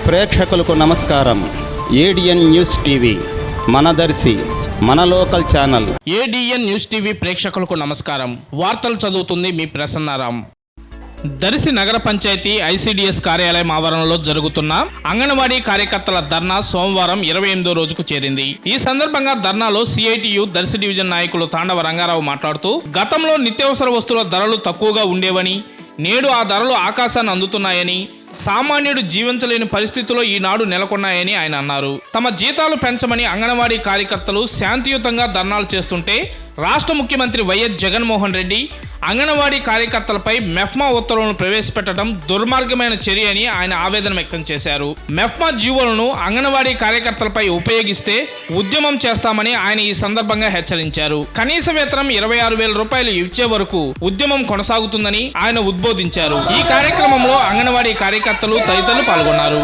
ప్రేక్షకులకు నమస్కారం. ADN news TV మనదర్శి మన local channel. ADN news TV ప్రేక్షకులకు నమస్కారం. వార్తలు చదువుతుంది మీ ప్రసన్నారాం. దర్శి నగర పంచాయతీ ఐసిడిఎస్ కార్యాలయం ఆవరణలో జరుగుతున్న అంగన్వాడీ కార్యకర్తల ధర్నా సోమవారం 28వ రోజుకు చేరింది. ఈ సందర్భంగా ధర్నాలో సిఐటియు దర్శి డివిజన్ నాయకులు తాండవ రంగారావు మాట్లాడుతూ, గతంలో నిత్యావసర వస్తువుల ధరలు తక్కువగా ఉండేవని, నేడు ఆ ధరలు ఆకాశాన్ని అందుతున్నాయని, సామాన్యుడు జీవించలేని పరిస్థితుల్లో ఈనాడు నెలకొన్నాయని ఆయన అన్నారు. తమ జీతాలు పెంచమని అంగన్వాడీ కార్యకర్తలు శాంతియుతంగా ధర్నాలు చేస్తుంటే రాష్ట్ర ముఖ్యమంత్రి వైఎస్ జగన్మోహన్ రెడ్డి అంగన్వాడీ కార్యకర్తలపై మెఫ్మా ఉత్తర్వులను ప్రవేశపెట్టడం దుర్మార్గమైన చర్య అని ఆయన ఆవేదన వ్యక్తం చేశారు. మెఫ్మా జీవోలను అంగన్వాడీ కార్యకర్తలపై ఉపయోగిస్తే ఉద్యమం చేస్తామని ఆయన ఈ సందర్భంగా హెచ్చరించారు. కనీస వేతనం 26,000 రూపాయలు ఇచ్చే వరకు ఉద్యమం కొనసాగుతుందని ఆయన ఉద్బోధించారు. ఈ కార్యక్రమంలో అంగన్వాడీ కార్యకర్తలు తదితరులు పాల్గొన్నారు.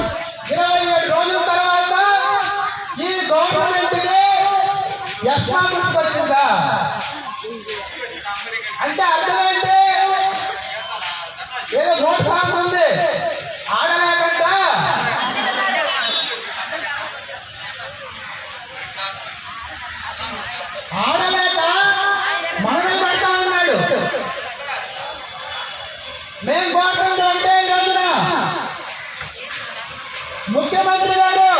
అంటే అర్థమైంది ఏదో నోట్ ఫామ్ ఉంది ఆడలేకంట ఆడలేక మనమే పడతా ఉన్నాడు. మేం కోరుతుంది అంటే రోజున ముఖ్యమంత్రి గారు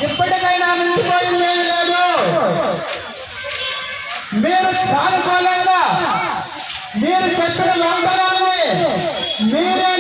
ఇప్పటికైనా మించిపోయింది ఏమి లేదు. మీరు సానుకూలంగా మీరు చెప్పిన వాగ్దానాన్ని మీరే